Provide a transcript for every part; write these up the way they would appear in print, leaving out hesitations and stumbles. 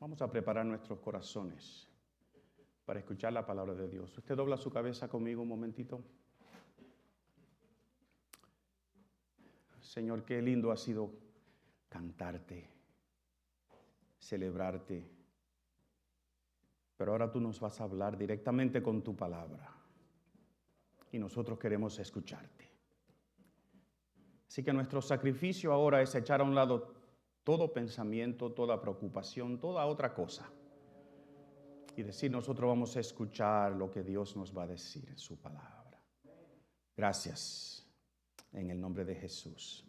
Vamos a preparar nuestros corazones para escuchar la palabra de Dios. Usted dobla su cabeza conmigo un momentito. Señor, qué lindo ha sido cantarte, celebrarte. Pero ahora tú nos vas a hablar directamente con tu palabra. Y nosotros queremos escucharte. Así que nuestro sacrificio ahora es echar a un lado todo pensamiento, toda preocupación, toda otra cosa. Y decir, nosotros vamos a escuchar lo que Dios nos va a decir en su palabra. Gracias. En el nombre de Jesús.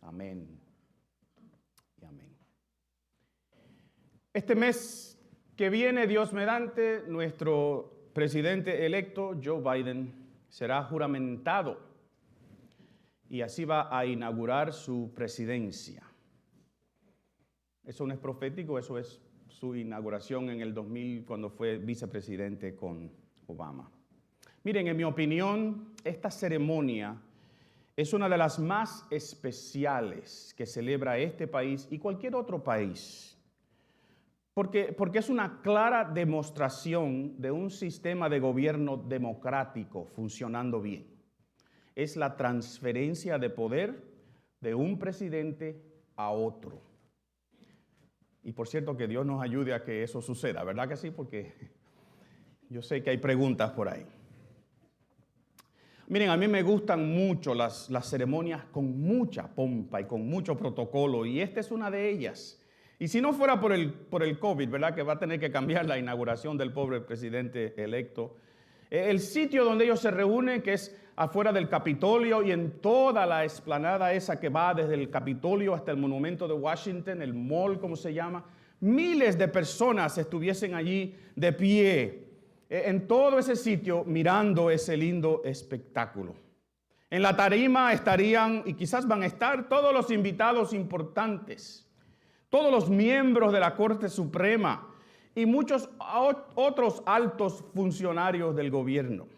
Amén. Y amén. Este mes que viene, Dios mediante, nuestro presidente electo, Joe Biden, será juramentado. Y así va a inaugurar su presidencia. Eso no es profético, eso es su inauguración en el 2000 cuando fue vicepresidente con Obama. Miren, en mi opinión, esta ceremonia es una de las más especiales que celebra este país y cualquier otro país. Porque es una clara demostración de un sistema de gobierno democrático funcionando bien. Es la transferencia de poder de un presidente a otro. Y por cierto, que Dios nos ayude a que eso suceda, ¿verdad que sí? Porque yo sé que hay preguntas por ahí. Miren, a mí me gustan mucho las ceremonias con mucha pompa y con mucho protocolo, y esta es una de ellas. Y si no fuera por el COVID, ¿verdad? Que va a tener que cambiar la inauguración del pobre presidente electo. El sitio donde ellos se reúnen, que es afuera del Capitolio y en toda la explanada esa que va desde el Capitolio hasta el Monumento de Washington, el mall, como se llama, miles de personas estuviesen allí de pie, en todo ese sitio mirando ese lindo espectáculo. En la tarima estarían, y quizás van a estar, todos los invitados importantes, todos los miembros de la Corte Suprema, y muchos otros altos funcionarios del gobierno.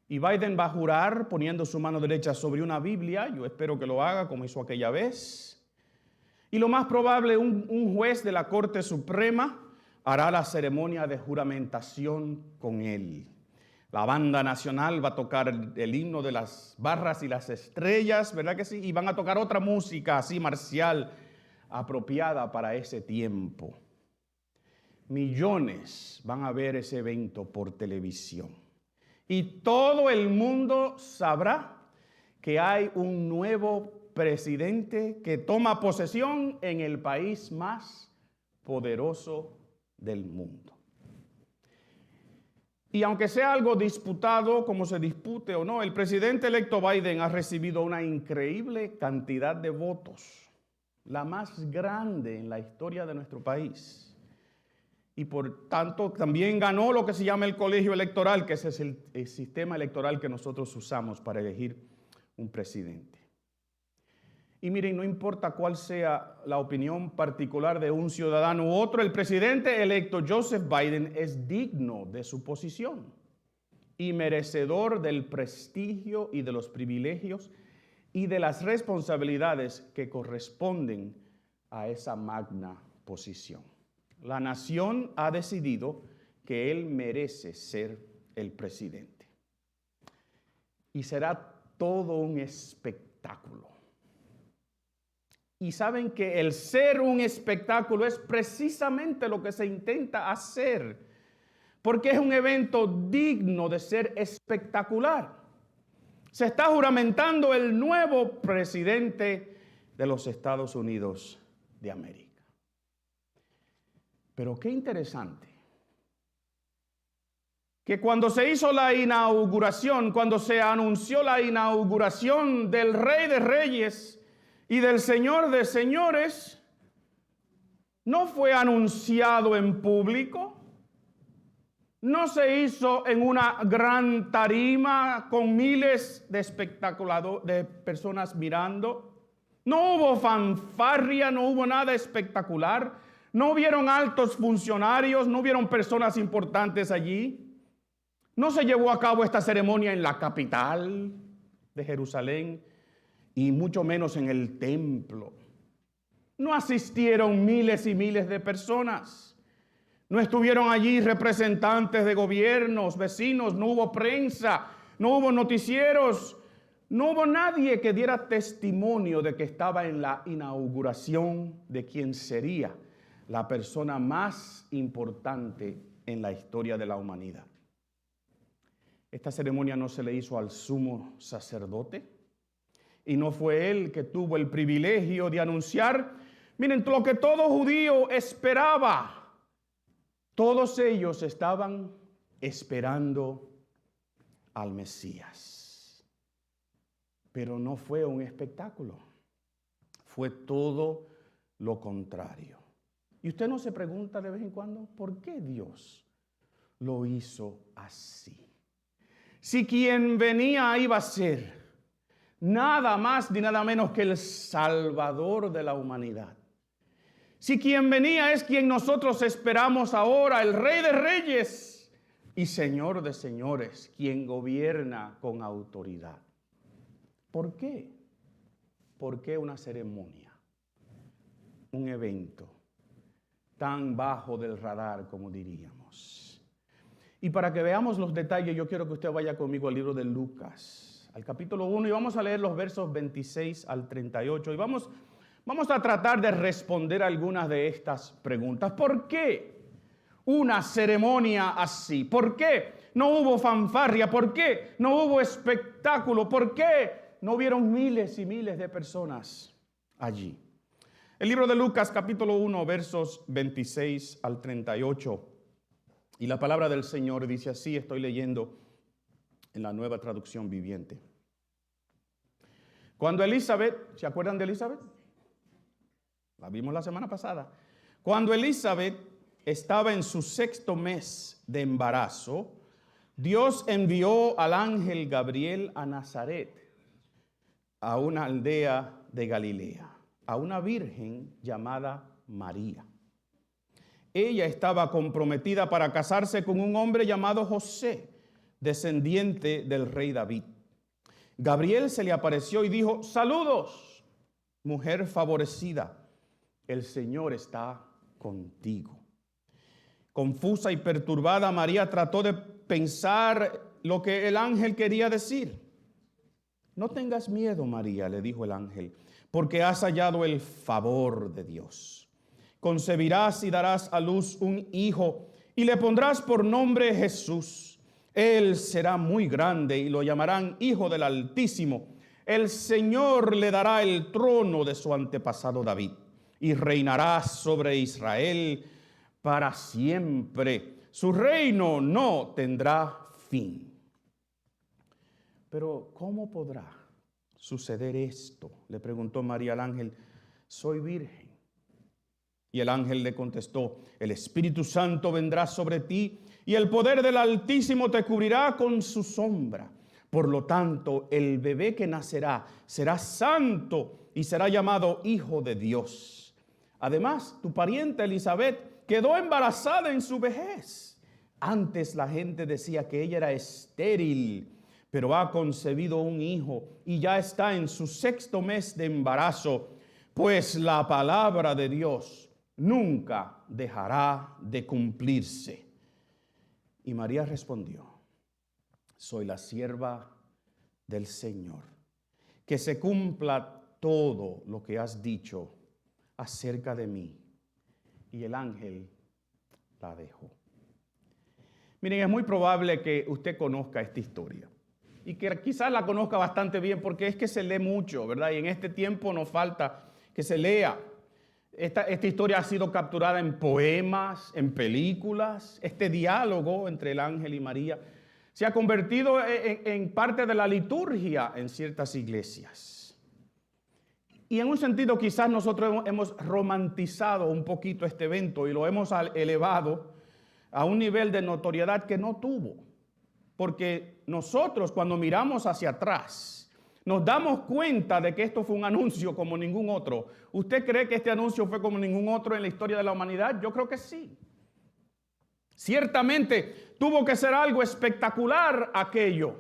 Y Biden va a jurar poniendo su mano derecha sobre una Biblia. Yo espero que lo haga como hizo aquella vez. Y lo más probable, un juez de la Corte Suprema hará la ceremonia de juramentación con él. La banda nacional va a tocar el himno de las barras y las estrellas, ¿verdad que sí? Y van a tocar otra música así marcial apropiada para ese tiempo. Millones van a ver ese evento por televisión. Y todo el mundo sabrá que hay un nuevo presidente que toma posesión en el país más poderoso del mundo. Y aunque sea algo disputado, como se dispute o no, el presidente electo Biden ha recibido una increíble cantidad de votos, la más grande en la historia de nuestro país. Y por tanto también ganó lo que se llama el colegio electoral, que ese es el sistema electoral que nosotros usamos para elegir un presidente. Y miren, no importa cuál sea la opinión particular de un ciudadano u otro, el presidente electo Joseph Biden es digno de su posición y merecedor del prestigio y de los privilegios y de las responsabilidades que corresponden a esa magna posición. La nación ha decidido que él merece ser el presidente. Y será todo un espectáculo. Y saben que el ser un espectáculo es precisamente lo que se intenta hacer, porque es un evento digno de ser espectacular. Se está juramentando el nuevo presidente de los Estados Unidos de América. Pero qué interesante, que cuando se hizo la inauguración, cuando se anunció la inauguración del Rey de Reyes y del Señor de Señores, no fue anunciado en público, no se hizo en una gran tarima con miles de personas mirando, no hubo fanfarria, no hubo nada espectacular. No hubieron altos funcionarios, no hubieron personas importantes allí. No se llevó a cabo esta ceremonia en la capital de Jerusalén y mucho menos en el templo. No asistieron miles y miles de personas. No estuvieron allí representantes de gobiernos, vecinos, no hubo prensa, no hubo noticieros, no hubo nadie que diera testimonio de que estaba en la inauguración de quien sería la persona más importante en la historia de la humanidad. Esta ceremonia no se le hizo al sumo sacerdote y no fue él que tuvo el privilegio de anunciar, miren, lo que todo judío esperaba. Todos ellos estaban esperando al Mesías. Pero no fue un espectáculo, fue todo lo contrario. Y usted no se pregunta de vez en cuando, ¿por qué Dios lo hizo así? Si quien venía iba a ser nada más ni nada menos que el Salvador de la humanidad. Si quien venía es quien nosotros esperamos ahora, el Rey de Reyes y Señor de Señores, quien gobierna con autoridad. ¿Por qué? ¿Por qué una ceremonia, un evento tan bajo del radar, como diríamos? Y para que veamos los detalles, yo quiero que usted vaya conmigo al libro de Lucas, al capítulo 1, y vamos a leer los versos 26 al 38, y vamos a tratar de responder algunas de estas preguntas. ¿Por qué una ceremonia así? ¿Por qué no hubo fanfarria? ¿Por qué no hubo espectáculo? ¿Por qué no hubieron miles y miles de personas allí? El libro de Lucas, capítulo 1, versos 26 al 38. Y la palabra del Señor dice así, estoy leyendo en la Nueva Traducción Viviente. Cuando Elizabeth, ¿se acuerdan de Elizabeth? La vimos la semana pasada. Cuando Elizabeth estaba en su 6º mes de embarazo, Dios envió al ángel Gabriel a Nazaret, a una aldea de Galilea, a una virgen llamada María. Ella estaba comprometida para casarse con un hombre llamado José, descendiente del rey David. Gabriel se le apareció y dijo: saludos, mujer favorecida, el Señor está contigo. Confusa y perturbada, María trató de pensar lo que el ángel quería decir. No tengas miedo, María, le dijo el ángel, porque has hallado el favor de Dios. Concebirás y darás a luz un hijo y le pondrás por nombre Jesús. Él será muy grande y lo llamarán Hijo del Altísimo. El Señor le dará el trono de su antepasado David y reinará sobre Israel para siempre. Su reino no tendrá fin. Pero ¿cómo podrá suceder esto?, le preguntó María al ángel. Soy virgen. Y el ángel le contestó: el Espíritu Santo vendrá sobre ti y el poder del Altísimo te cubrirá con su sombra. Por lo tanto, el bebé que nacerá será santo y será llamado Hijo de Dios. Además, tu parienta Elizabeth quedó embarazada en su vejez. Antes la gente decía que ella era estéril, pero ha concebido un hijo y ya está en su 6º mes de embarazo, pues la palabra de Dios nunca dejará de cumplirse. Y María respondió: soy la sierva del Señor, que se cumpla todo lo que has dicho acerca de mí. Y el ángel la dejó. Miren, es muy probable que usted conozca esta historia y que quizás la conozca bastante bien, porque es que se lee mucho, ¿verdad? Y en este tiempo nos falta que se lea. Esta historia ha sido capturada en poemas, en películas. Este diálogo entre el ángel y María se ha convertido en parte de la liturgia en ciertas iglesias. Y en un sentido quizás nosotros hemos romantizado un poquito este evento y lo hemos elevado a un nivel de notoriedad que no tuvo. Porque nosotros, cuando miramos hacia atrás, nos damos cuenta de que esto fue un anuncio como ningún otro. ¿Usted cree que este anuncio fue como ningún otro en la historia de la humanidad? Yo creo que sí. Ciertamente tuvo que ser algo espectacular aquello.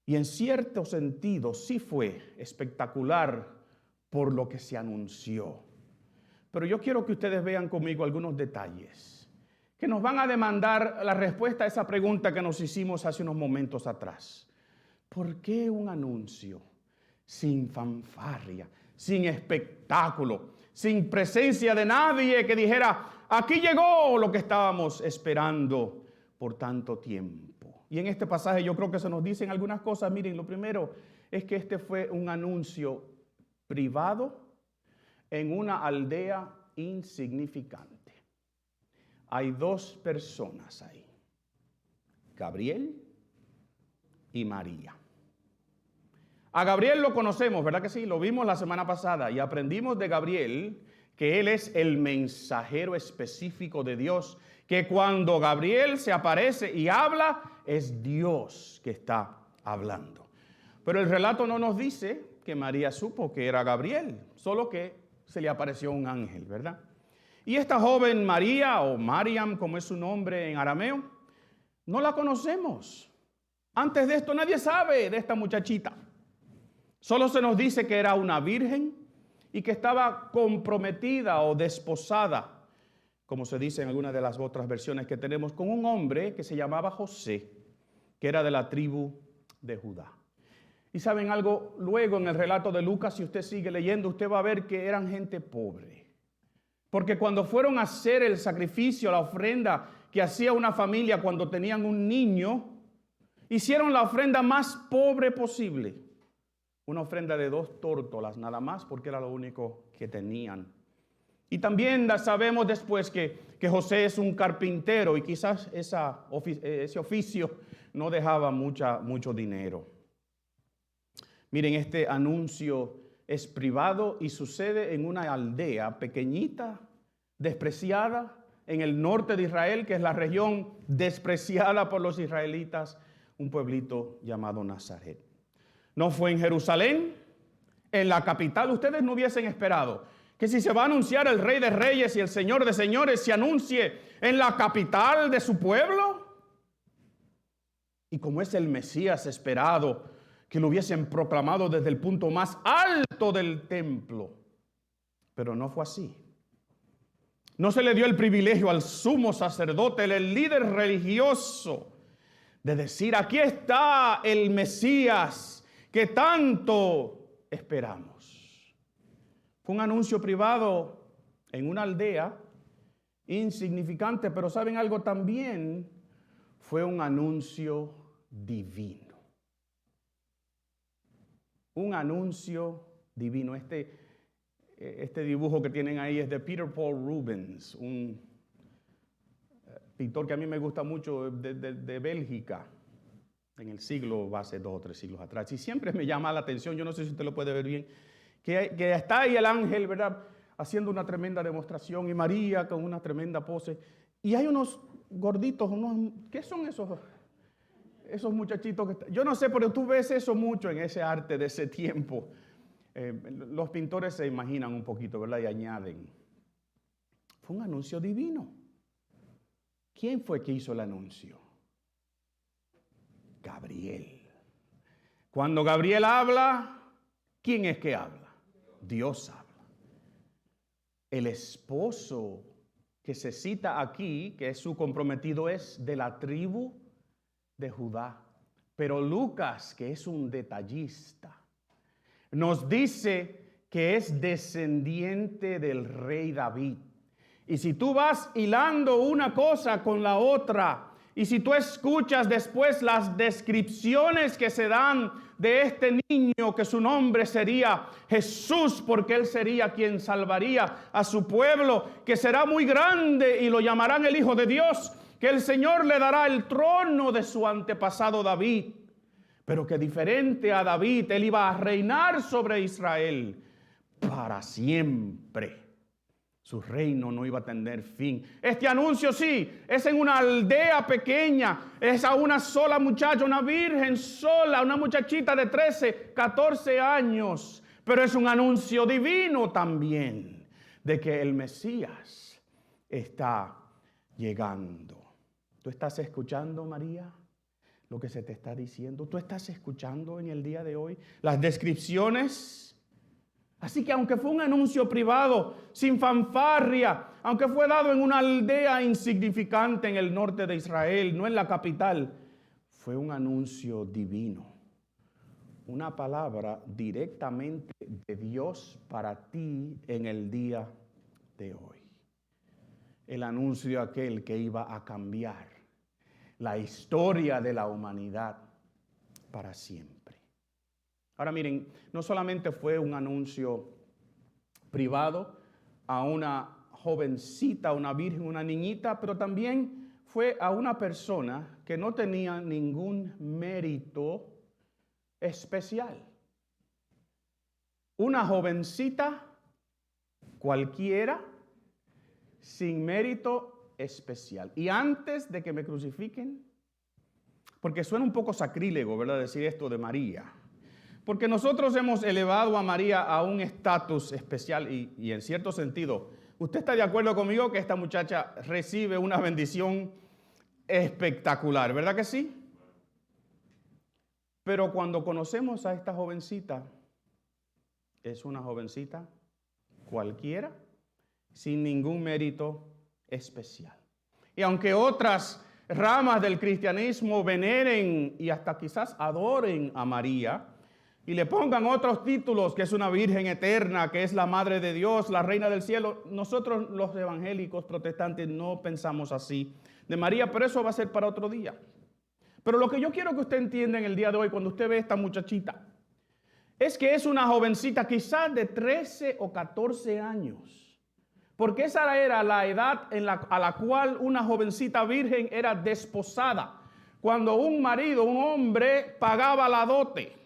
Y en cierto sentido sí fue espectacular por lo que se anunció. Pero yo quiero que ustedes vean conmigo algunos detalles que nos van a demandar la respuesta a esa pregunta que nos hicimos hace unos momentos atrás. ¿Por qué un anuncio sin fanfarria, sin espectáculo, sin presencia de nadie que dijera, aquí llegó lo que estábamos esperando por tanto tiempo? Y en este pasaje yo creo que se nos dicen algunas cosas. Miren, lo primero es que este fue un anuncio privado en una aldea insignificante. Hay dos personas ahí, Gabriel y María. A Gabriel lo conocemos, ¿verdad que sí? Lo vimos la semana pasada y aprendimos de Gabriel que él es el mensajero específico de Dios, que cuando Gabriel se aparece y habla, es Dios que está hablando. Pero el relato no nos dice que María supo que era Gabriel, solo que se le apareció un ángel, ¿verdad? Y esta joven María, o Mariam, como es su nombre en arameo, no la conocemos. Antes de esto nadie sabe de esta muchachita. Solo se nos dice que era una virgen y que estaba comprometida o desposada, como se dice en algunas de las otras versiones que tenemos, con un hombre que se llamaba José, que era de la tribu de Judá. Y saben algo, luego en el relato de Lucas, si usted sigue leyendo, usted va a ver que eran gente pobre. Porque cuando fueron a hacer el sacrificio, la ofrenda que hacía una familia cuando tenían un niño, hicieron la ofrenda más pobre posible. Una ofrenda de 2 tórtolas nada más, porque era lo único que tenían. Y también sabemos después que José es un carpintero y quizás ese oficio no dejaba mucho dinero. Miren, este anuncio es privado y sucede en una aldea pequeñita, despreciada, en el norte de Israel, que es la región despreciada por los israelitas, un pueblito llamado Nazaret. No fue en Jerusalén, en la capital. Ustedes no hubiesen esperado que si se va a anunciar el Rey de Reyes y el Señor de Señores, se anuncie en la capital de su pueblo. Y como es el Mesías esperado, que lo hubiesen proclamado desde el punto más alto del templo. Pero no fue así. No se le dio el privilegio al sumo sacerdote, el líder religioso, de decir, aquí está el Mesías que tanto esperamos. Fue un anuncio privado en una aldea insignificante, pero ¿saben algo? También fue un anuncio divino. Un anuncio divino. Este dibujo que tienen ahí es de Peter Paul Rubens, un pintor que a mí me gusta mucho de Bélgica, en el siglo, hace 2 o 3 siglos atrás. Y siempre me llama la atención, yo no sé si usted lo puede ver bien, que está ahí el ángel, ¿verdad?, haciendo una tremenda demostración, y María con una tremenda pose. Y hay unos gorditos, ¿qué son esos muchachitos yo no sé, pero tú ves eso mucho en ese arte de ese tiempo. Los pintores se imaginan un poquito, ¿verdad? Y añaden. Fue un anuncio divino. ¿Quién fue que hizo el anuncio? Gabriel. Cuando Gabriel habla, ¿quién es que habla? Dios habla. El esposo que se cita aquí, que es su comprometido, es de la tribu de Judá. Pero Lucas, que es un detallista, nos dice que es descendiente del rey David. Y si tú vas hilando una cosa con la otra, y si tú escuchas después las descripciones que se dan de este niño, que su nombre sería Jesús, porque él sería quien salvaría a su pueblo, que será muy grande y lo llamarán el Hijo de Dios, que el Señor le dará el trono de su antepasado David, pero que diferente a David, él iba a reinar sobre Israel para siempre. Su reino no iba a tener fin. Este anuncio sí, es en una aldea pequeña, es a una sola muchacha, una virgen sola, una muchachita de 13, 14 años, pero es un anuncio divino también de que el Mesías está llegando. ¿Tú estás escuchando, María, lo que se te está diciendo? ¿Tú estás escuchando en el día de hoy las descripciones? Así que aunque fue un anuncio privado, sin fanfarria, aunque fue dado en una aldea insignificante en el norte de Israel, no en la capital, fue un anuncio divino. Una palabra directamente de Dios para ti en el día de hoy. El anuncio de aquel que iba a cambiar la historia de la humanidad para siempre. Ahora miren, no solamente fue un anuncio privado a una jovencita, una virgen, una niñita, pero también fue a una persona que no tenía ningún mérito especial. Una jovencita cualquiera sin mérito especial. Y antes de que me crucifiquen, porque suena un poco sacrílego, ¿verdad?, decir esto de María. Porque nosotros hemos elevado a María a un estatus especial y en cierto sentido, ¿usted está de acuerdo conmigo que esta muchacha recibe una bendición espectacular, verdad que sí? Pero cuando conocemos a esta jovencita, es una jovencita cualquiera, sin ningún mérito especial. Y aunque otras ramas del cristianismo veneren y hasta quizás adoren a María y le pongan otros títulos, que es una virgen eterna, que es la madre de Dios, la reina del cielo, nosotros los evangélicos protestantes no pensamos así de María, pero eso va a ser para otro día. Pero lo que yo quiero que usted entienda en el día de hoy, cuando usted ve a esta muchachita, es que es una jovencita quizás de 13 o 14 años. Porque esa era la edad a la cual una jovencita virgen era desposada. Cuando un marido, un hombre, pagaba la dote.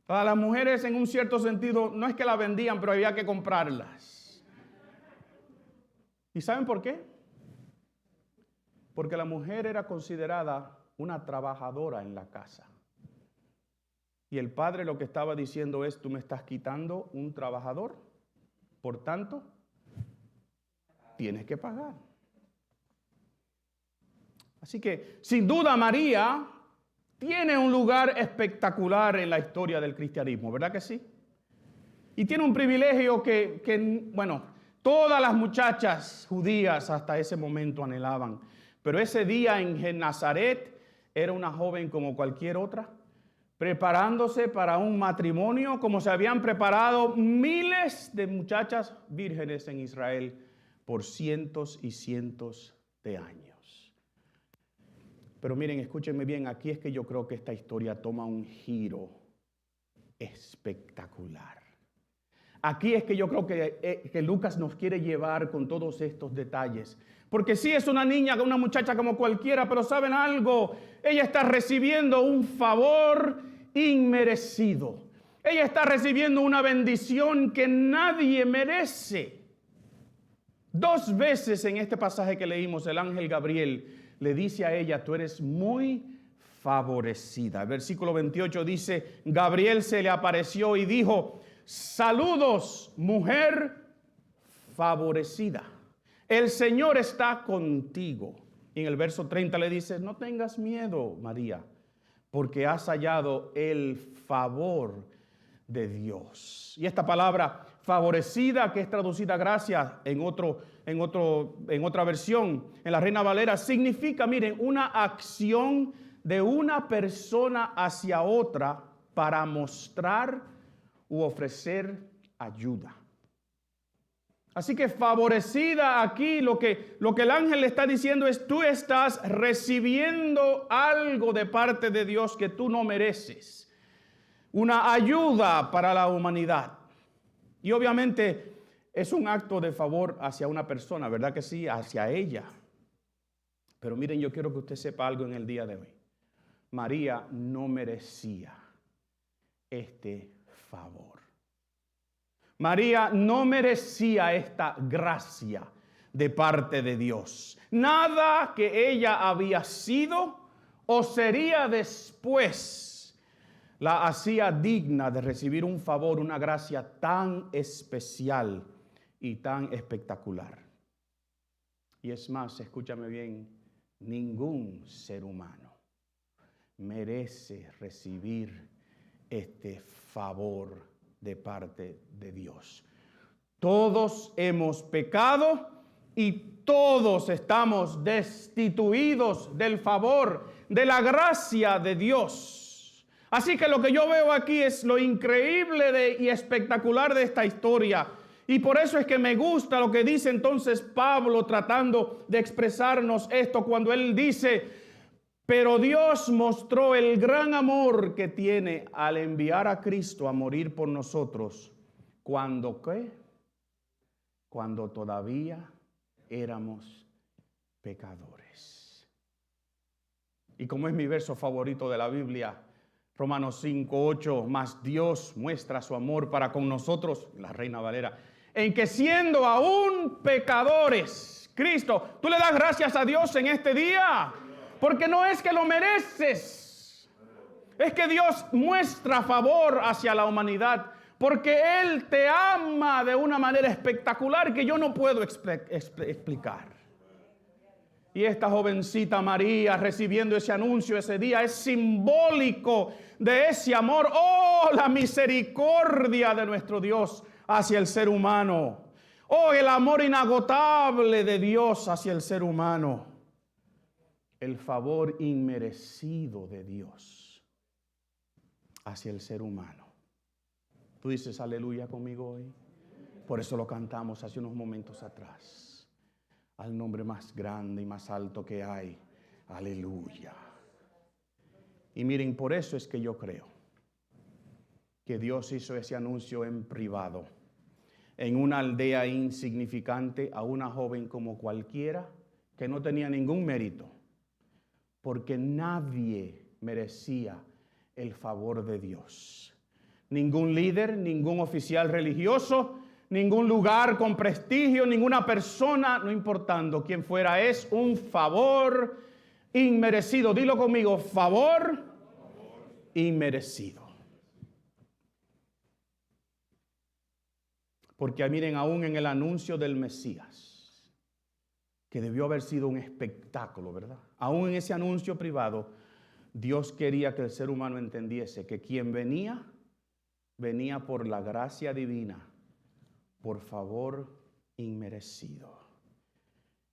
A las mujeres, en un cierto sentido, no es que la vendían, pero había que comprarlas. ¿Y saben por qué? Porque la mujer era considerada una trabajadora en la casa. Y el padre lo que estaba diciendo es, tú me estás quitando un trabajador, por tanto, tienes que pagar. Así que, sin duda, María tiene un lugar espectacular en la historia del cristianismo, ¿verdad que sí? Y tiene un privilegio que todas las muchachas judías hasta ese momento anhelaban. Pero ese día en Nazaret era una joven como cualquier otra, preparándose para un matrimonio como se habían preparado miles de muchachas vírgenes en Israel por cientos y cientos de años. Pero miren, escúchenme bien, aquí es que yo creo que esta historia toma un giro espectacular. Aquí es que yo creo que Lucas nos quiere llevar con todos estos detalles. Porque sí es una niña, una muchacha como cualquiera, pero ¿saben algo? Ella está recibiendo un favor inmerecido. Ella está recibiendo una bendición que nadie merece. 2 veces en este pasaje que leímos, el ángel Gabriel le dice a ella, tú eres muy favorecida. El versículo 28 dice, Gabriel se le apareció y dijo, saludos, mujer favorecida. El Señor está contigo. Y en el verso 30 le dice, no tengas miedo, María, porque has hallado el favor de Dios. Y esta palabra favorecida, que es traducida gracia en otra versión, en la Reina Valera, significa, miren, una acción de una persona hacia otra para mostrar u ofrecer ayuda. Así que favorecida aquí, lo que el ángel le está diciendo es, tú estás recibiendo algo de parte de Dios que tú no mereces. Una ayuda para la humanidad. Y obviamente es un acto de favor hacia una persona, ¿verdad que sí? Hacia ella. Pero miren, yo quiero que usted sepa algo en el día de hoy. María no merecía este favor. María no merecía esta gracia de parte de Dios. Nada que ella había sido o sería después la hacía digna de recibir un favor, una gracia tan especial y tan espectacular. Y es más, escúchame bien, ningún ser humano merece recibir este favor de parte de Dios. Todos hemos pecado y todos estamos destituidos del favor, de la gracia de Dios. Así que lo que yo veo aquí es lo increíble y espectacular de esta historia. Y por eso es que me gusta lo que dice entonces Pablo tratando de expresarnos esto cuando él dice: pero Dios mostró el gran amor que tiene al enviar a Cristo a morir por nosotros. ¿Cuándo qué? Cuando todavía éramos pecadores. Y como es mi verso favorito de la Biblia, Romanos 5:8, mas Dios muestra su amor para con nosotros, la Reina Valera, en que siendo aún pecadores, Cristo, tú le das gracias a Dios en este día, porque no es que lo mereces, es que Dios muestra favor hacia la humanidad, porque Él te ama de una manera espectacular que yo no puedo explicar. Y esta jovencita María recibiendo ese anuncio ese día es simbólico de ese amor. ¡Oh, la misericordia de nuestro Dios hacia el ser humano! ¡Oh, el amor inagotable de Dios hacia el ser humano! El favor inmerecido de Dios hacia el ser humano. ¿Tú dices aleluya conmigo hoy? Por eso lo cantamos hace unos momentos atrás. Al nombre más grande y más alto que hay. Aleluya. Y miren, por eso es que yo creo que Dios hizo ese anuncio en privado, en una aldea insignificante, a una joven como cualquiera, que no tenía ningún mérito, porque nadie merecía el favor de Dios. Ningún líder, ningún oficial religioso, ningún lugar con prestigio, ninguna persona, no importando quién fuera, es un favor inmerecido. Dilo conmigo, favor inmerecido. Porque miren, aún en el anuncio del Mesías, que debió haber sido un espectáculo, ¿verdad? Aún en ese anuncio privado, Dios quería que el ser humano entendiese que quien venía por la gracia divina, por favor inmerecido.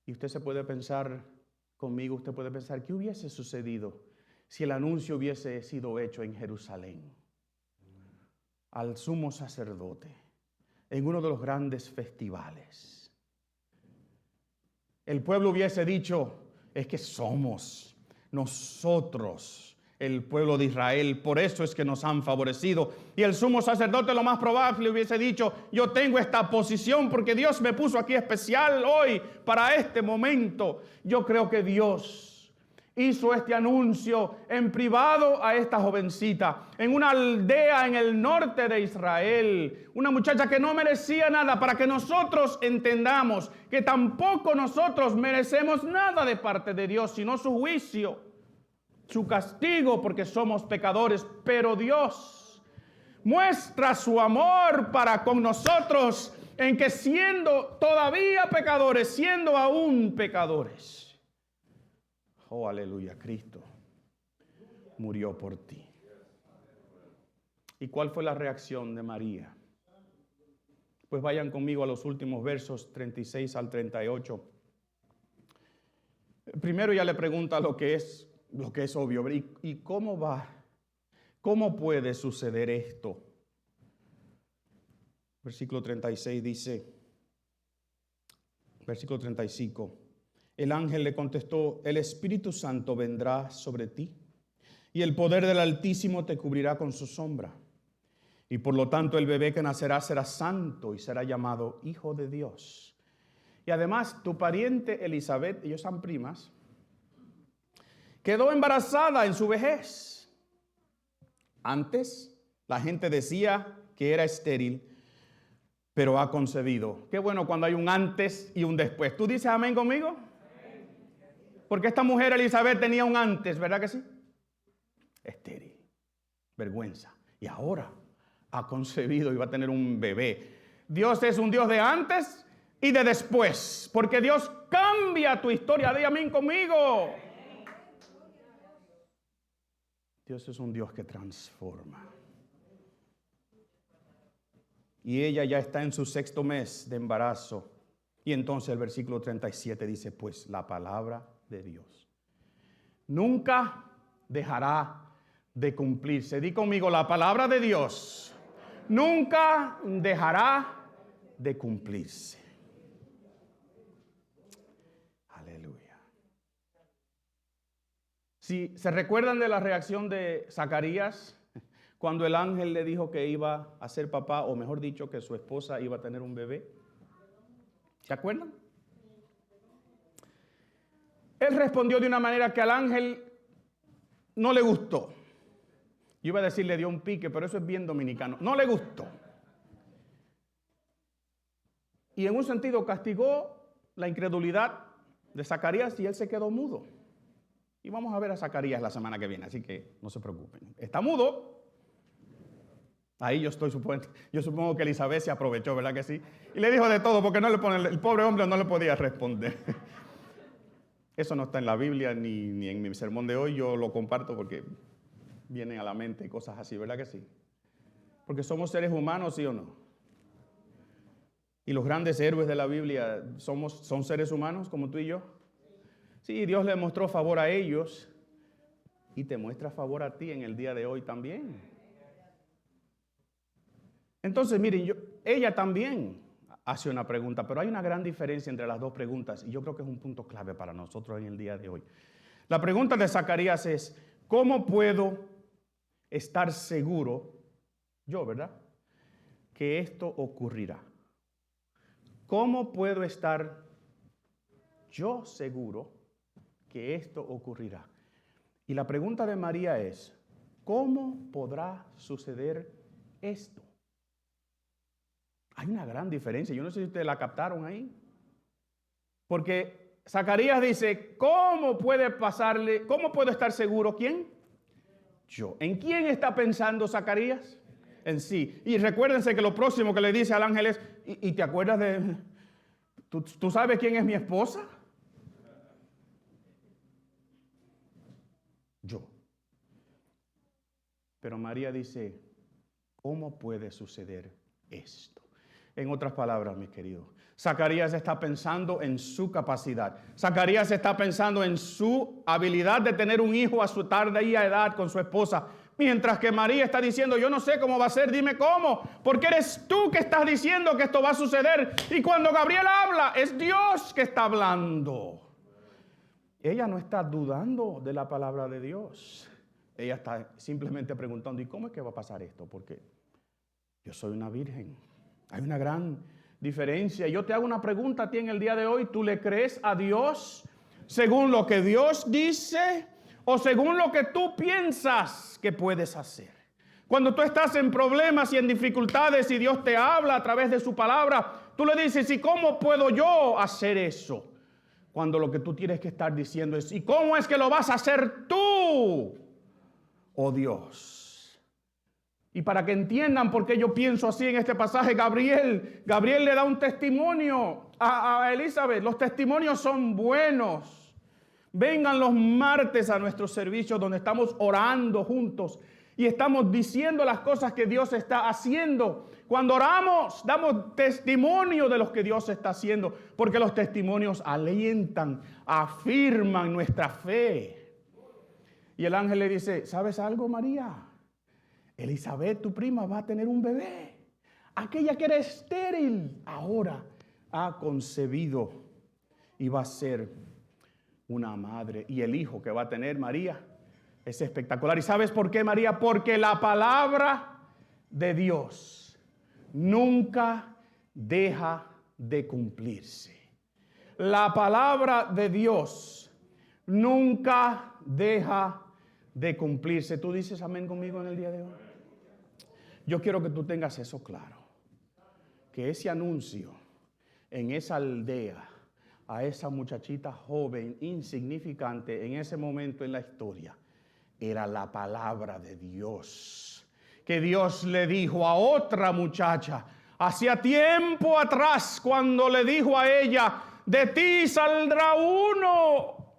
Y usted se puede pensar conmigo, usted puede pensar, ¿qué hubiese sucedido si el anuncio hubiese sido hecho en Jerusalén? Al sumo sacerdote, en uno de los grandes festivales. El pueblo hubiese dicho, es que somos nosotros el pueblo de Israel, por eso es que nos han favorecido. Y el sumo sacerdote lo más probable hubiese dicho, yo tengo esta posición porque Dios me puso aquí especial hoy para este momento. Yo creo que Dios hizo este anuncio en privado a esta jovencita, en una aldea en el norte de Israel, una muchacha que no merecía nada, para que nosotros entendamos que tampoco nosotros merecemos nada de parte de Dios, sino su juicio, su castigo, porque somos pecadores. Pero Dios muestra su amor para con nosotros en que siendo todavía pecadores, siendo aún pecadores, oh aleluya, Cristo murió por ti. ¿Y cuál fue la reacción de María? Pues vayan conmigo a los últimos versos 36 al 38. Primero ya le pregunta lo que es obvio. ¿Y cómo va? ¿Cómo puede suceder esto? Versículo 36 dice, versículo 35, el ángel le contestó, el Espíritu Santo vendrá sobre ti y el poder del Altísimo te cubrirá con su sombra. Y por lo tanto el bebé que nacerá será santo y será llamado Hijo de Dios. Y además tu pariente Elizabeth, ellos son primas, quedó embarazada en su vejez. Antes la gente decía que era estéril, pero ha concebido. Qué bueno cuando hay un antes y un después. ¿Tú dices amén conmigo? Porque esta mujer Elizabeth tenía un antes, ¿verdad que sí? Estéril, vergüenza. Y ahora ha concebido y va a tener un bebé. Dios es un Dios de antes y de después, porque Dios cambia tu historia. Di amén conmigo. Dios es un Dios que transforma. y ella ya está en su 6º mes de embarazo. Y entonces el versículo 37 dice, pues la palabra de Dios nunca dejará de cumplirse. Di conmigo, la palabra de Dios nunca dejará de cumplirse. Aleluya. Si se recuerdan de la reacción de Zacarías cuando el ángel le dijo que iba a ser papá, o mejor dicho, que su esposa iba a tener un bebé. ¿Se acuerdan? Él respondió de una manera que al ángel no le gustó. Yo iba a decir le dio un pique, pero eso es bien dominicano. No le gustó. Y en un sentido castigó la incredulidad de Zacarías y él se quedó mudo. Y vamos a ver a Zacarías la semana que viene, así que no se preocupen. Está mudo. Ahí yo supongo que Elizabeth se aprovechó, ¿verdad que sí? Y le dijo de todo porque el pobre hombre no le podía responder. Eso no está en la Biblia ni en mi sermón de hoy. Yo lo comparto porque vienen a la mente cosas así, ¿verdad que sí? Porque somos seres humanos, ¿sí o no? Y los grandes héroes de la Biblia son seres humanos como tú y yo. Sí, Dios le mostró favor a ellos y te muestra favor a ti en el día de hoy también. Entonces, miren, ella también hace una pregunta, pero hay una gran diferencia entre las dos preguntas y yo creo que es un punto clave para nosotros en el día de hoy. La pregunta de Zacarías es, ¿cómo puedo estar seguro, yo, verdad, que esto ocurrirá? ¿Cómo puedo estar yo seguro que esto ocurrirá? Y la pregunta de María es, ¿cómo podrá suceder esto? Hay una gran diferencia. Yo no sé si ustedes la captaron ahí. Porque Zacarías dice, ¿cómo puede pasarle? ¿Cómo puedo estar seguro? ¿Quién? Yo. ¿En quién está pensando Zacarías? En sí. Y recuérdense que lo próximo que le dice al ángel es, ¿y te acuerdas de... ¿Tú sabes quién es mi esposa? Yo. Pero María dice, ¿cómo puede suceder esto? En otras palabras, mis queridos, Zacarías está pensando en su capacidad. Zacarías está pensando en su habilidad de tener un hijo a su tardía edad con su esposa. Mientras que María está diciendo, yo no sé cómo va a ser, dime cómo. Porque eres tú que estás diciendo que esto va a suceder. Y cuando Gabriel habla, es Dios que está hablando. Ella no está dudando de la palabra de Dios. Ella está simplemente preguntando, ¿y cómo es que va a pasar esto? Porque yo soy una virgen. Hay una gran diferencia. Yo te hago una pregunta a ti en el día de hoy. ¿Tú le crees a Dios según lo que Dios dice o según lo que tú piensas que puedes hacer? Cuando tú estás en problemas y en dificultades y Dios te habla a través de su palabra, tú le dices, ¿y cómo puedo yo hacer eso? Cuando lo que tú tienes que estar diciendo es, ¿y cómo es que lo vas a hacer tú, oh Dios? Y para que entiendan por qué yo pienso así en este pasaje, Gabriel le da un testimonio a Elizabeth. Los testimonios son buenos. Vengan los martes a nuestro servicio donde estamos orando juntos y estamos diciendo las cosas que Dios está haciendo. Cuando oramos, damos testimonio de lo que Dios está haciendo, porque los testimonios alientan, afirman nuestra fe. Y el ángel le dice, ¿sabes algo, María? Elizabeth, tu prima, va a tener un bebé. Aquella que era estéril, ahora ha concebido y va a ser una madre. Y el hijo que va a tener María es espectacular. ¿Y sabes por qué, María? Porque la palabra de Dios nunca deja de cumplirse. La palabra de Dios nunca deja de cumplirse. ¿Tú dices amén conmigo en el día de hoy? Yo quiero que tú tengas eso claro, que ese anuncio en esa aldea a esa muchachita joven, insignificante en ese momento en la historia, era la palabra de Dios, que Dios le dijo a otra muchacha hacía tiempo atrás, cuando le dijo a ella, de ti saldrá uno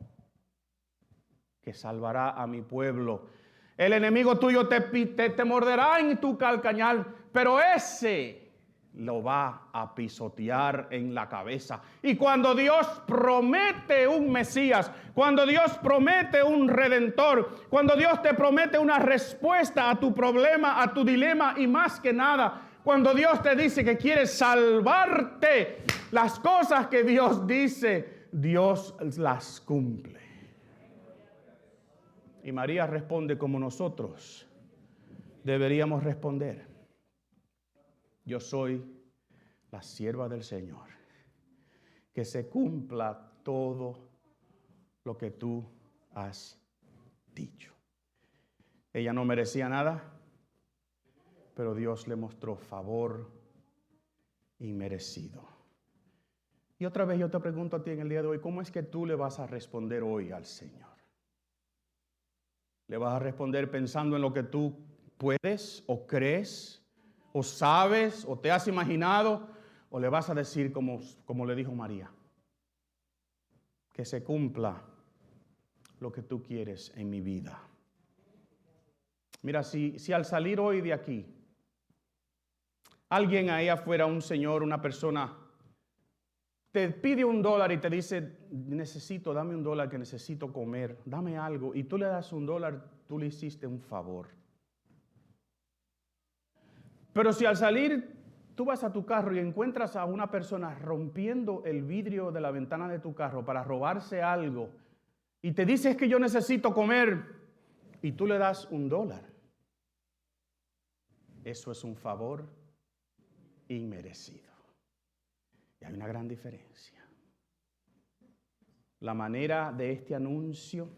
que salvará a mi pueblo. El enemigo tuyo te morderá en tu calcañar, pero ese lo va a pisotear en la cabeza. Y cuando Dios promete un Mesías, cuando Dios promete un Redentor, cuando Dios te promete una respuesta a tu problema, a tu dilema, y más que nada, cuando Dios te dice que quiere salvarte, las cosas que Dios dice, Dios las cumple. Y María responde como nosotros deberíamos responder. Yo soy la sierva del Señor. Que se cumpla todo lo que tú has dicho. Ella no merecía nada, pero Dios le mostró favor inmerecido. Y otra vez yo te pregunto a ti en el día de hoy, ¿cómo es que tú le vas a responder hoy al Señor? ¿Le vas a responder pensando en lo que tú puedes o crees o sabes o te has imaginado? ¿O le vas a decir como le dijo María? Que se cumpla lo que tú quieres en mi vida. Mira, si al salir hoy de aquí, alguien ahí afuera, un señor, una persona, te pide $1 y te dice, dame $1 que necesito comer, dame algo, y tú le das $1, tú le hiciste un favor. Pero si al salir tú vas a tu carro y encuentras a una persona rompiendo el vidrio de la ventana de tu carro para robarse algo, y te dices que yo necesito comer, y tú le das $1, eso es un favor inmerecido. Y hay una gran diferencia. La manera de este anuncio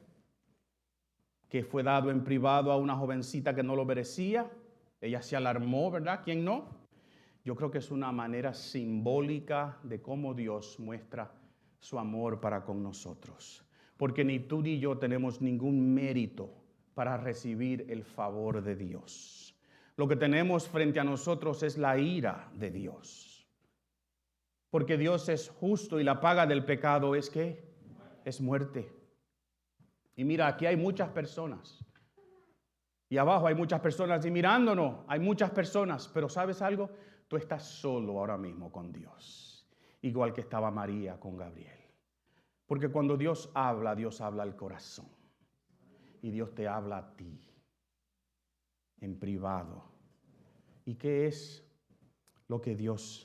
que fue dado en privado a una jovencita que no lo merecía, ella se alarmó, ¿verdad? ¿Quién no? Yo creo que es una manera simbólica de cómo Dios muestra su amor para con nosotros. Porque ni tú ni yo tenemos ningún mérito para recibir el favor de Dios. Lo que tenemos frente a nosotros es la ira de Dios. Porque Dios es justo y la paga del pecado es ¿qué? Es muerte. Y mira, aquí hay muchas personas. Y abajo hay muchas personas. Y mirándonos hay muchas personas. Pero ¿sabes algo? Tú estás solo ahora mismo con Dios. Igual que estaba María con Gabriel. Porque cuando Dios habla al corazón. Y Dios te habla a ti. En privado. ¿Y qué es lo que Dios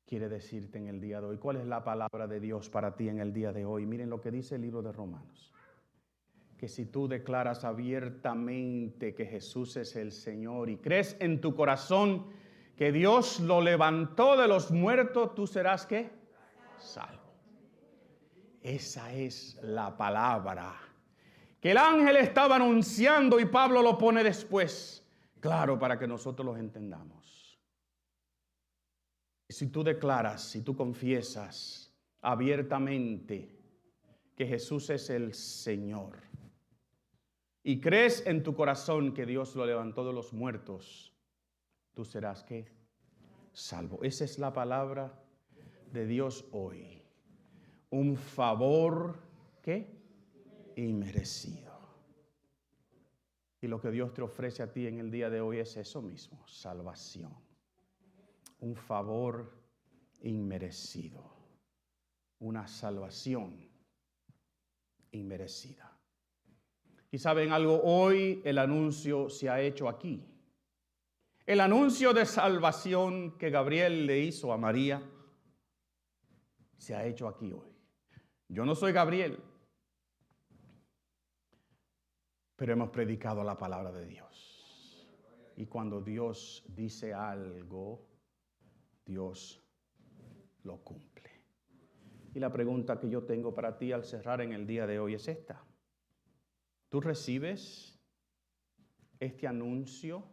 quiere decirte en el día de hoy? ¿Cuál es la palabra de Dios para ti en el día de hoy? Miren lo que dice el libro de Romanos. Que si tú declaras abiertamente que Jesús es el Señor y crees en tu corazón que Dios lo levantó de los muertos, tú serás ¿qué? Salvo. Esa es la palabra que el ángel estaba anunciando y Pablo lo pone después. Claro, para que nosotros los entendamos. Si tú declaras, si tú confiesas abiertamente que Jesús es el Señor y crees en tu corazón que Dios lo levantó de los muertos, tú serás ¿qué? Salvo. Esa es la palabra de Dios hoy. Un favor ¿qué? Inmerecido. Y lo que Dios te ofrece a ti en el día de hoy es eso mismo, salvación. Un favor inmerecido, una salvación inmerecida. Y saben algo, hoy el anuncio se ha hecho aquí. El anuncio de salvación que Gabriel le hizo a María se ha hecho aquí hoy. Yo no soy Gabriel, pero hemos predicado la palabra de Dios. Y cuando Dios dice algo, Dios lo cumple. Y la pregunta que yo tengo para ti al cerrar en el día de hoy es esta. ¿Tú recibes este anuncio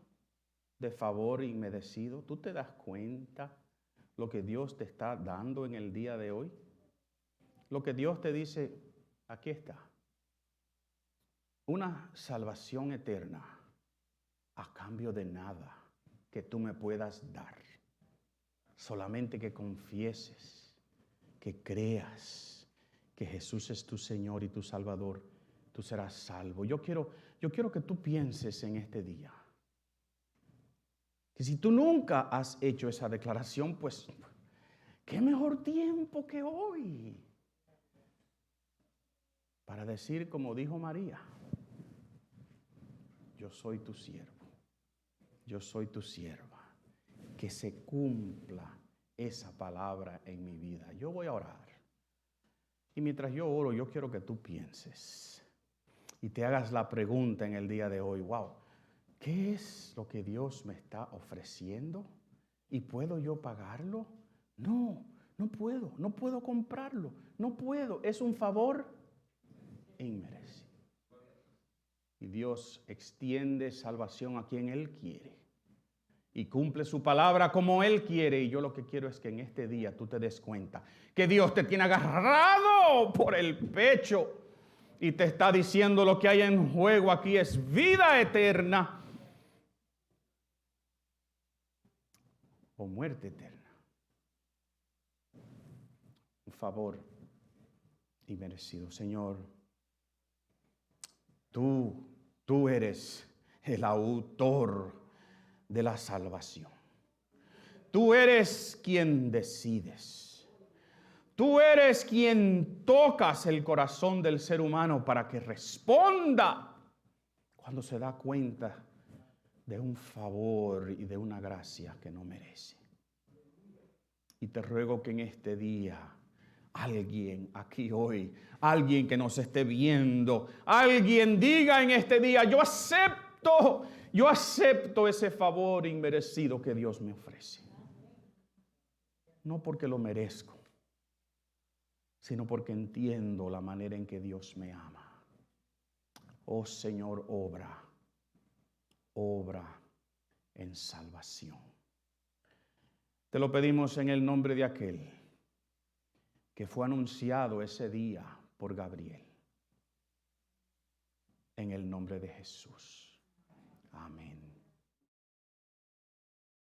de favor inmerecido? ¿Tú te das cuenta lo que Dios te está dando en el día de hoy? Lo que Dios te dice, aquí está. Una salvación eterna a cambio de nada que tú me puedas dar. Solamente que confieses, que creas que Jesús es tu Señor y tu Salvador, tú serás salvo. Yo quiero que tú pienses en este día Que si tú nunca has hecho esa declaración, pues, ¿qué mejor tiempo que hoy para decir como dijo María? Yo soy tu siervo, yo soy tu sierva, que se cumpla esa palabra en mi vida. Yo voy a orar. Y mientras yo oro, yo quiero que tú pienses y te hagas la pregunta en el día de hoy, wow, ¿qué es lo que Dios me está ofreciendo? ¿Y puedo yo pagarlo? No, no puedo comprarlo, no puedo, es un favor inmerecido. Y Dios extiende salvación a quien Él quiere y cumple su palabra como Él quiere. Y yo lo que quiero es que en este día tú te des cuenta que Dios te tiene agarrado por el pecho y te está diciendo: lo que hay en juego aquí es vida eterna o muerte eterna. Un favor inmerecido. Señor, tú eres el autor de la salvación. Tú eres quien decides. Tú eres quien tocas el corazón del ser humano para que responda cuando se da cuenta de un favor y de una gracia que no merece. Y te ruego que en este día alguien aquí hoy, alguien que nos esté viendo, alguien diga en este día: yo acepto ese favor inmerecido que Dios me ofrece. No porque lo merezco, sino porque entiendo la manera en que Dios me ama. Oh Señor, obra en salvación. Te lo pedimos en el nombre de aquel que fue anunciado ese día por Gabriel. En el nombre de Jesús.